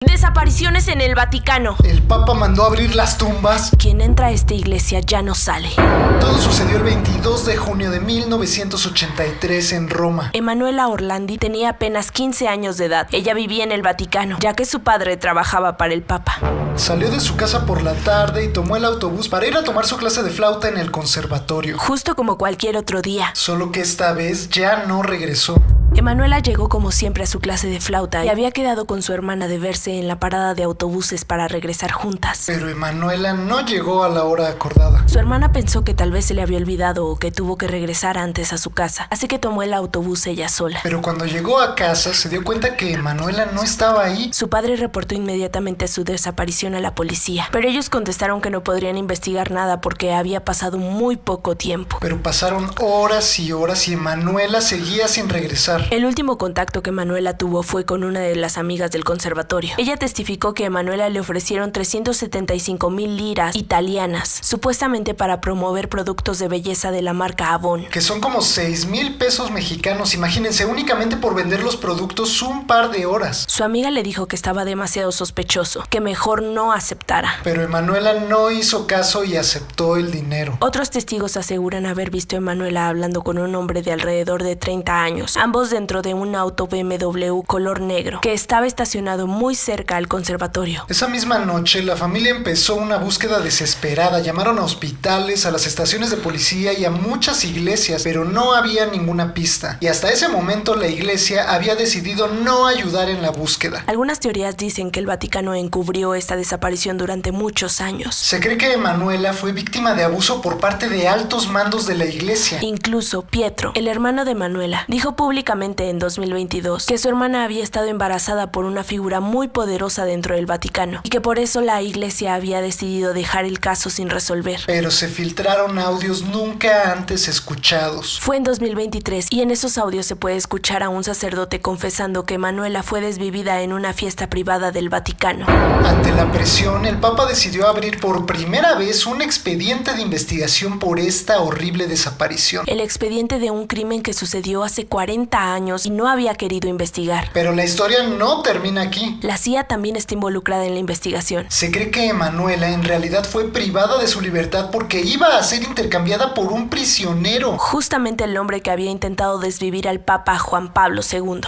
Desapariciones en el Vaticano. El Papa mandó abrir las tumbas. Quien entra a esta iglesia ya no sale. Todo sucedió el 22 de junio de 1983 en Roma. Emanuela Orlandi tenía apenas 15 años de edad. Ella vivía en el Vaticano, ya que su padre trabajaba para el Papa. Salió de su casa por la tarde y tomó el autobús para ir a tomar su clase de flauta en el conservatorio. Justo como cualquier otro día. Solo que esta vez ya no regresó. Emanuela llegó como siempre a su clase de flauta y había quedado con su hermana de verse en la parada de autobuses para regresar juntas. Pero Emanuela no llegó a la hora acordada. Su hermana pensó que tal vez se le había olvidado o que tuvo que regresar antes a su casa, así que tomó el autobús ella sola. Pero cuando llegó a casa se dio cuenta que Emanuela no estaba ahí. Su padre reportó inmediatamente su desaparición a la policía, pero ellos contestaron que no podrían investigar nada porque había pasado muy poco tiempo. Pero pasaron horas y horas y Emanuela seguía sin regresar. El último contacto que Emanuela tuvo fue con una de las amigas del conservatorio. Ella testificó que a Emanuela le ofrecieron 375,000 liras italianas, supuestamente para promover productos de belleza de la marca Avon. Que son como 6,000 pesos mexicanos, imagínense, únicamente por vender los productos un par de horas. Su amiga le dijo que estaba demasiado sospechoso, que mejor no aceptara. Pero Emanuela no hizo caso y aceptó el dinero. Otros testigos aseguran haber visto a Emanuela hablando con un hombre de alrededor de 30 años, ambos dentro de un auto BMW color negro, que estaba estacionado muy cerca al conservatorio. Esa misma noche, la familia empezó una búsqueda desesperada. Llamaron a hospitales, a las estaciones de policía y a muchas iglesias, pero no había ninguna pista. Y hasta ese momento la iglesia había decidido no ayudar en la búsqueda. Algunas teorías dicen que el Vaticano encubrió esta desaparición durante muchos años. Se cree que Emanuela fue víctima de abuso por parte de altos mandos de la iglesia. Incluso Pietro, el hermano de Emanuela, dijo públicamente en 2022 que su hermana había estado embarazada por una figura muy poderosa dentro del Vaticano y que por eso la iglesia había decidido dejar el caso sin resolver. Pero se filtraron audios nunca antes escuchados. Fue en 2023 y en esos audios se puede escuchar a un sacerdote confesando que Emanuela fue desvivida en una fiesta privada del Vaticano. Ante la presión, el Papa decidió abrir por primera vez un expediente de investigación por esta horrible desaparición. El expediente de un crimen que sucedió hace 40 años y no había querido investigar. Pero la historia no termina aquí. La CIA también está involucrada en la investigación. Se cree que Emanuela en realidad fue privada de su libertad porque iba a ser intercambiada por un prisionero. Justamente el hombre que había intentado desvivir al Papa Juan Pablo II.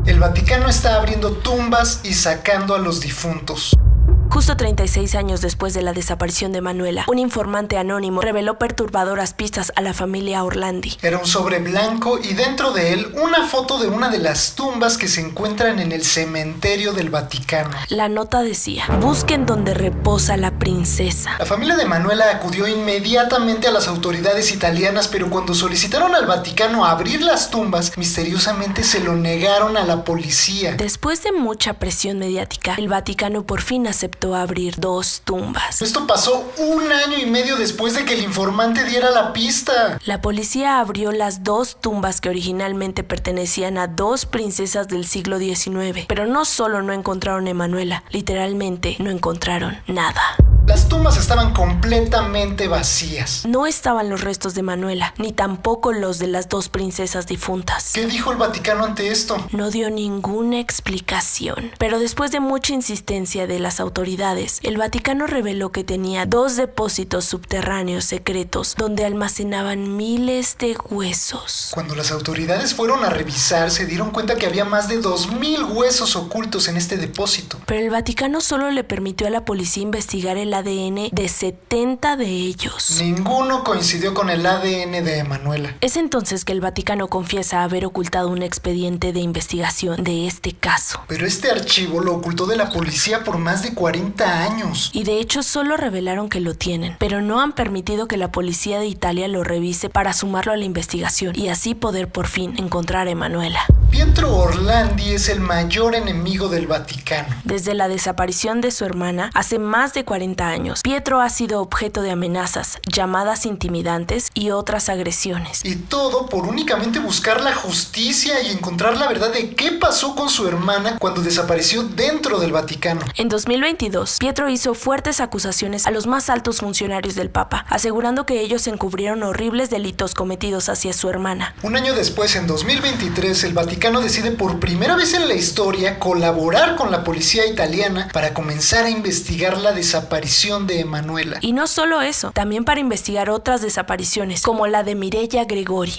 El Vaticano está abriendo tumbas y sacando a los difuntos. Justo 36 años después de la desaparición de Emanuela, un informante anónimo reveló perturbadoras pistas a la familia Orlandi. Era un sobre blanco y dentro de él una foto de una de las tumbas que se encuentran en el cementerio del Vaticano. La nota decía: busquen donde reposa la princesa. La familia de Emanuela acudió inmediatamente a las autoridades italianas, pero cuando solicitaron al Vaticano abrir las tumbas, misteriosamente se lo negaron a la policía. Después de mucha presión mediática, el Vaticano por fin aceptó abrir 2 tumbas. Esto pasó 1 año y medio después de que el informante diera la pista. La policía abrió las 2 tumbas que originalmente pertenecían a 2 princesas del siglo XIX. Pero no solo no encontraron a Emanuela, literalmente no encontraron nada. Las tumbas estaban completamente vacías. No estaban los restos de Emanuela, ni tampoco los de las 2 princesas difuntas. ¿Qué dijo el Vaticano ante esto? No dio ninguna explicación. Pero después de mucha insistencia de las autoridades, el Vaticano reveló que tenía 2 depósitos subterráneos secretos donde almacenaban miles de huesos. Cuando las autoridades fueron a revisar, se dieron cuenta que había más de 2,000 huesos ocultos en este depósito. Pero el Vaticano solo le permitió a la policía investigar el ADN de 70 de ellos. Ninguno coincidió con el ADN de Emanuela. Es entonces que el Vaticano confiesa haber ocultado un expediente de investigación de este caso. Pero este archivo lo ocultó de la policía por más de 40 años. Y de hecho solo revelaron que lo tienen, pero no han permitido que la policía de Italia lo revise para sumarlo a la investigación y así poder por fin encontrar a Emanuela. Pietro Orlandi es el mayor enemigo del Vaticano. Desde la desaparición de su hermana hace más de 40 años, Pietro ha sido objeto de amenazas, llamadas intimidantes y otras agresiones. Y todo por únicamente buscar la justicia y encontrar la verdad de qué pasó con su hermana cuando desapareció dentro del Vaticano. En 2022 2022, Pietro hizo fuertes acusaciones a los más altos funcionarios del Papa, asegurando que ellos encubrieron horribles delitos cometidos hacia su hermana. Un año después, en 2023, el Vaticano decide por primera vez en la historia colaborar con la policía italiana para comenzar a investigar la desaparición de Emanuela. Y no solo eso, también para investigar otras desapariciones, como la de Mirella Gregori.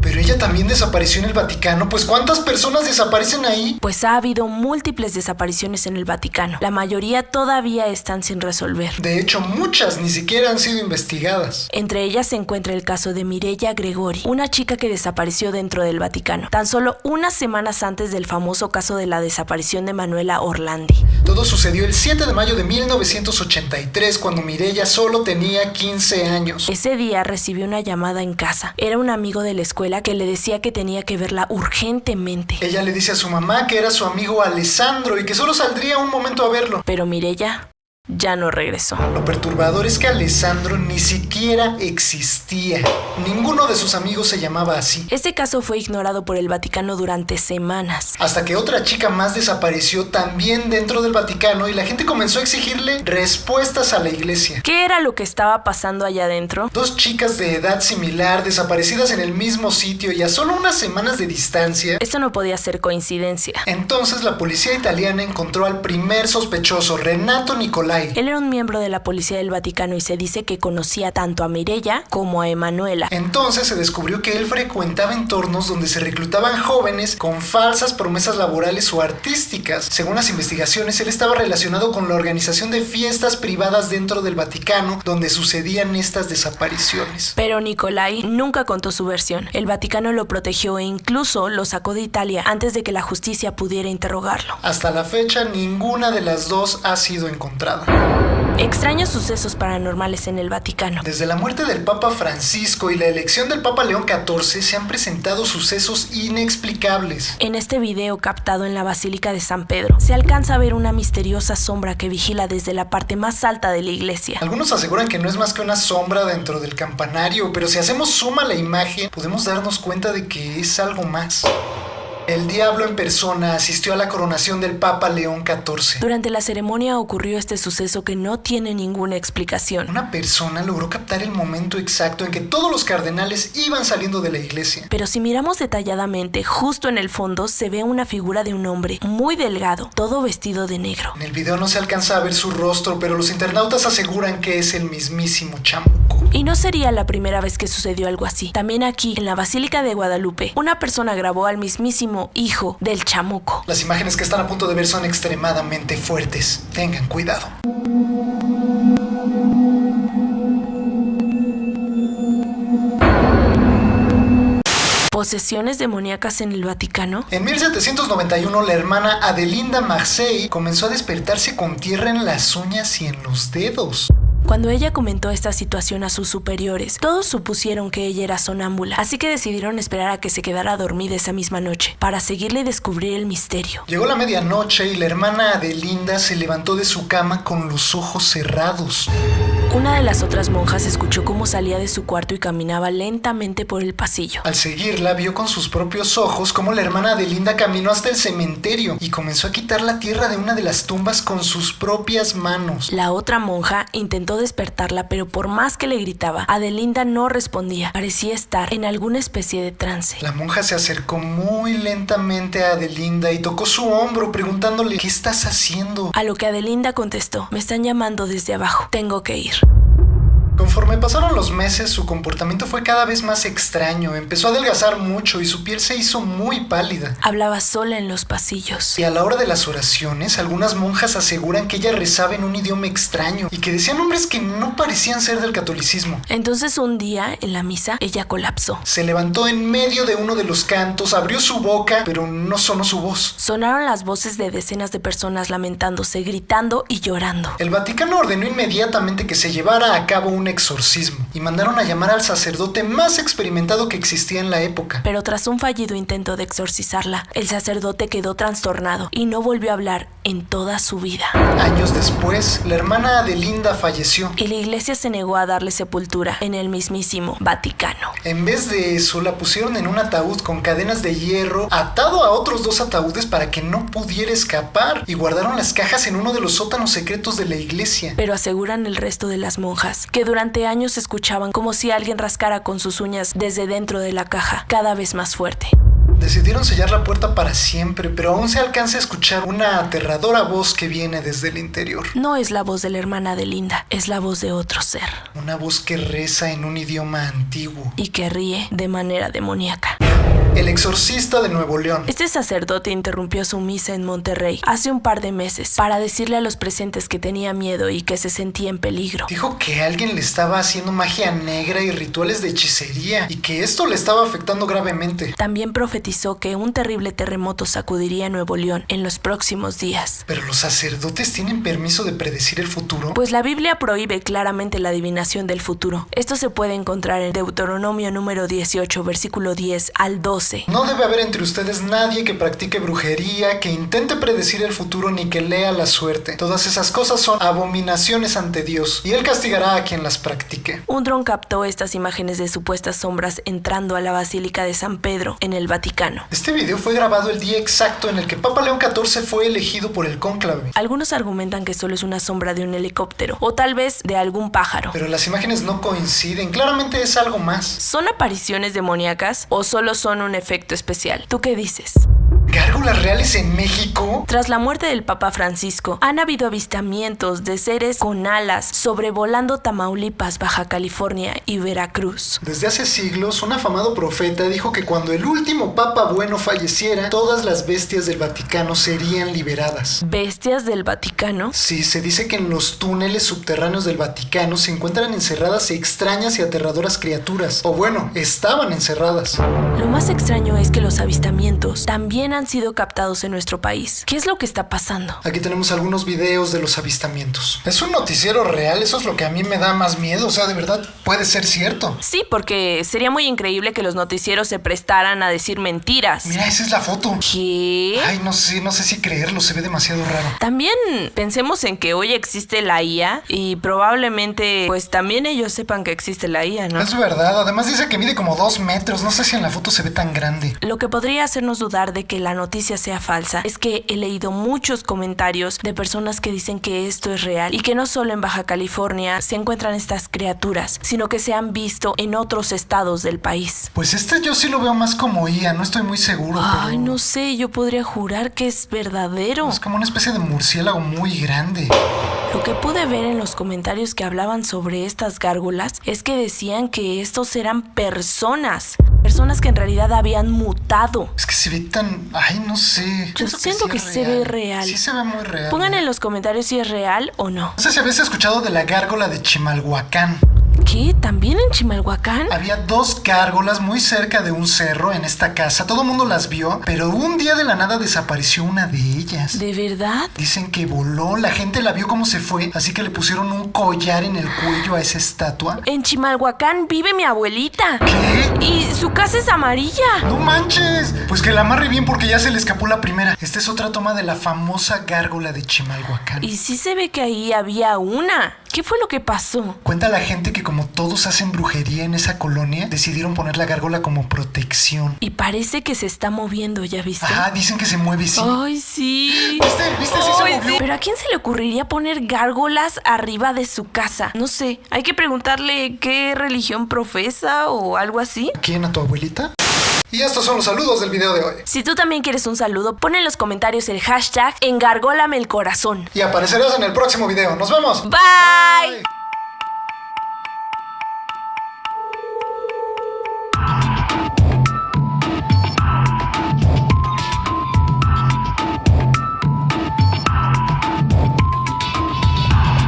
Pero ella también desapareció en el Vaticano, pues ¿cuántas personas desaparecen ahí? Pues ha habido múltiples desapariciones en el Vaticano. La mayoría todavía están sin resolver. De hecho, muchas ni siquiera han sido investigadas. Entre ellas se encuentra el caso de Mirella Gregori, una chica que desapareció dentro del Vaticano, tan solo unas semanas antes del famoso caso de la desaparición de Manuela Orlandi. Todo sucedió el 7 de mayo de 1983, cuando Mirella solo tenía 15 años. Ese día recibió una llamada en casa. Era un amigo de la escuela que le decía que tenía que verla urgentemente. Ella le dice a su mamá que era su amigo Alessandro y que solo saldría un momento a verlo. Pero Mirella ya no regresó. Lo perturbador es que Alessandro ni siquiera existía. Ninguno de sus amigos se llamaba así. Este caso fue ignorado por el Vaticano durante semanas. Hasta que otra chica más desapareció también dentro del Vaticano y la gente comenzó a exigirle respuestas a la iglesia. ¿Qué era lo que estaba pasando allá adentro? Dos chicas de edad similar desaparecidas en el mismo sitio y a solo unas semanas de distancia. Esto no podía ser coincidencia. Entonces la policía italiana encontró al primer sospechoso, Renato Nicolai. Él era un miembro de la policía del Vaticano y se dice que conocía tanto a Mirella como a Emanuela. Entonces se descubrió que él frecuentaba entornos donde se reclutaban jóvenes con falsas promesas laborales o artísticas. Según las investigaciones, él estaba relacionado con la organización de fiestas privadas dentro del Vaticano donde sucedían estas desapariciones. Pero Nicolai nunca contó su versión. El Vaticano lo protegió e incluso lo sacó de Italia antes de que la justicia pudiera interrogarlo. Hasta la fecha, ninguna de las dos ha sido encontrada. Extraños sucesos paranormales en el Vaticano. Desde la muerte del Papa Francisco y la elección del Papa León XIV se han presentado sucesos inexplicables. En este video captado en la Basílica de San Pedro, se alcanza a ver una misteriosa sombra que vigila desde la parte más alta de la iglesia. Algunos aseguran que no es más que una sombra dentro del campanario, pero si hacemos zoom a la imagen, podemos darnos cuenta de que es algo más. El diablo en persona asistió a la coronación del Papa León XIV. Durante la ceremonia ocurrió este suceso que no tiene ninguna explicación. Una persona logró captar el momento exacto en que todos los cardenales iban saliendo de la iglesia. Pero si miramos detalladamente, justo en el fondo se ve una figura de un hombre muy delgado, todo vestido de negro. En el video no se alcanza a ver su rostro, pero los internautas aseguran que es el mismísimo Chamuco. Y no sería la primera vez que sucedió algo así. También aquí, en la Basílica de Guadalupe, una persona grabó al mismísimo hijo del Chamuco. Las imágenes que están a punto de ver son extremadamente fuertes. Tengan cuidado. ¿Posesiones demoníacas en el Vaticano? En 1791, la hermana Adelinda Marseille comenzó a despertarse con tierra en las uñas y en los dedos. Cuando ella comentó esta situación a sus superiores, todos supusieron que ella era sonámbula, así que decidieron esperar a que se quedara dormida esa misma noche, para seguirle y descubrir el misterio. Llegó la medianoche y la hermana Adelinda se levantó de su cama con los ojos cerrados. Una de las otras monjas escuchó cómo salía de su cuarto y caminaba lentamente por el pasillo. Al seguirla, vio con sus propios ojos cómo la hermana Adelinda caminó hasta el cementerio y comenzó a quitar la tierra de una de las tumbas con sus propias manos. La otra monja intentó despertarla, pero por más que le gritaba, Adelinda no respondía. Parecía estar en alguna especie de trance. La monja se acercó muy lentamente a Adelinda y tocó su hombro preguntándole: ¿qué estás haciendo? A lo que Adelinda contestó: me están llamando desde abajo, tengo que ir. Conforme pasaron los meses, su comportamiento fue cada vez más extraño. Empezó a adelgazar mucho y su piel se hizo muy pálida. Hablaba sola en los pasillos. Y a la hora de las oraciones, algunas monjas aseguran que ella rezaba en un idioma extraño y que decía nombres que no parecían ser del catolicismo. Entonces un día, en la misa, ella colapsó. Se levantó en medio de uno de los cantos, abrió su boca, pero no sonó su voz. Sonaron las voces de decenas de personas lamentándose, gritando y llorando. El Vaticano ordenó inmediatamente que se llevara a cabo una exorcismo y mandaron a llamar al sacerdote más experimentado que existía en la época. Pero tras un fallido intento de exorcizarla, el sacerdote quedó trastornado y no volvió a hablar en toda su vida. Años después, la hermana Adelinda falleció. Y la iglesia se negó a darle sepultura en el mismísimo Vaticano. En vez de eso, la pusieron en un ataúd con cadenas de hierro, atado a otros 2 ataúdes para que no pudiera escapar, y guardaron las cajas en uno de los sótanos secretos de la iglesia. Pero aseguran el resto de las monjas que durante años escuchaban como si alguien rascara con sus uñas desde dentro de la caja, cada vez más fuerte. Decidieron sellar la puerta para siempre, pero aún se alcanza a escuchar una aterradora voz que viene desde el interior. No es la voz de la hermana Adelinda, es la voz de otro ser. Una voz que reza en un idioma antiguo. Y que ríe de manera demoníaca. El exorcista de Nuevo León. Este sacerdote interrumpió su misa en Monterrey hace un par de meses para decirle a los presentes que tenía miedo y que se sentía en peligro. Dijo que alguien le estaba haciendo magia negra y rituales de hechicería y que esto le estaba afectando gravemente. También profetizó que un terrible terremoto sacudiría a Nuevo León en los próximos días. ¿Pero los sacerdotes tienen permiso de predecir el futuro? Pues la Biblia prohíbe claramente la adivinación del futuro. Esto se puede encontrar en Deuteronomio número 18, versículo 10 al 12. No debe haber entre ustedes nadie que practique brujería, que intente predecir el futuro ni que lea la suerte. Todas esas cosas son abominaciones ante Dios, y Él castigará a quien las practique. Un dron captó estas imágenes de supuestas sombras entrando a la Basílica de San Pedro en el Vaticano. Este video fue grabado el día exacto en el que Papa León XIV fue elegido por el cónclave. Algunos argumentan que solo es una sombra de un helicóptero, o tal vez de algún pájaro. Pero las imágenes no coinciden, claramente es algo más. ¿Son apariciones demoníacas o solo son un efecto especial? ¿Tú qué dices? ¿Gárgolas reales en México? Tras la muerte del Papa Francisco, han habido avistamientos de seres con alas sobrevolando Tamaulipas, Baja California y Veracruz. Desde hace siglos, un afamado profeta dijo que cuando el último Papa bueno falleciera, todas las bestias del Vaticano serían liberadas. ¿Bestias del Vaticano? Sí, se dice que en los túneles subterráneos del Vaticano se encuentran encerradas extrañas y aterradoras criaturas. O bueno, estaban encerradas. Lo más extraño es que los avistamientos también han sido captados en nuestro país. ¿Qué es lo que está pasando? Aquí tenemos algunos videos de los avistamientos. Es un noticiero real, eso es lo que a mí me da más miedo, o sea, de verdad puede ser cierto. Sí, porque sería muy increíble que los noticieros se prestaran a decir mentiras. Mira, esa es la foto. ¿Qué? Ay, no sé si creerlo, se ve demasiado raro. También pensemos en que hoy existe la IA y probablemente pues también ellos sepan que existe la IA, ¿no? Es verdad, además dice que mide como 2 metros, no sé si en la foto se ve tan grande. Lo que podría hacernos dudar de que la noticia sea falsa es que he leído muchos comentarios de personas que dicen que esto es real y que no solo en Baja California se encuentran estas criaturas, sino que se han visto en otros estados del país. Pues yo sí lo veo más como IA, no estoy muy seguro. Ay, pero... no sé, yo podría jurar que es verdadero. Es como una especie de murciélago muy grande. Lo que pude ver en los comentarios que hablaban sobre estas gárgolas es que decían que estos eran personas que en realidad habían mutado. Es que se ve tan... Ay, no sé. Yo siento que se ve real. Sí se ve muy real. Pongan en los comentarios si es real o no. No sé si habéis escuchado de la gárgola de Chimalhuacán. ¿Qué? ¿También en Chimalhuacán? Había 2 gárgolas muy cerca de un cerro en esta casa. Todo el mundo las vio, pero un día de la nada desapareció una de ellas. ¿De verdad? Dicen que voló, la gente la vio cómo se fue, así que le pusieron un collar en el cuello a esa estatua. En Chimalhuacán vive mi abuelita. ¿Qué? Y su casa es amarilla. ¡No manches! Pues que la amarre bien porque ya se le escapó la primera. Esta es otra toma de la famosa gárgola de Chimalhuacán. Y sí se ve que ahí había una. ¿Qué fue lo que pasó? Cuenta la gente que como todos hacen brujería en esa colonia, decidieron poner la gárgola como protección. Y parece que se está moviendo, ¿ya viste? Ajá, dicen que se mueve, sí. ¡Ay, sí! ¿Viste? Sí se movió. Sí. Pero ¿a quién se le ocurriría poner gárgolas arriba de su casa? No sé, hay que preguntarle qué religión profesa o algo así. ¿Quién? ¿A tu abuelita? Y estos son los saludos del video de hoy. Si tú también quieres un saludo, pon en los comentarios el hashtag engárgólame el corazón. Y aparecerás en el próximo video. ¡Nos vemos! Bye.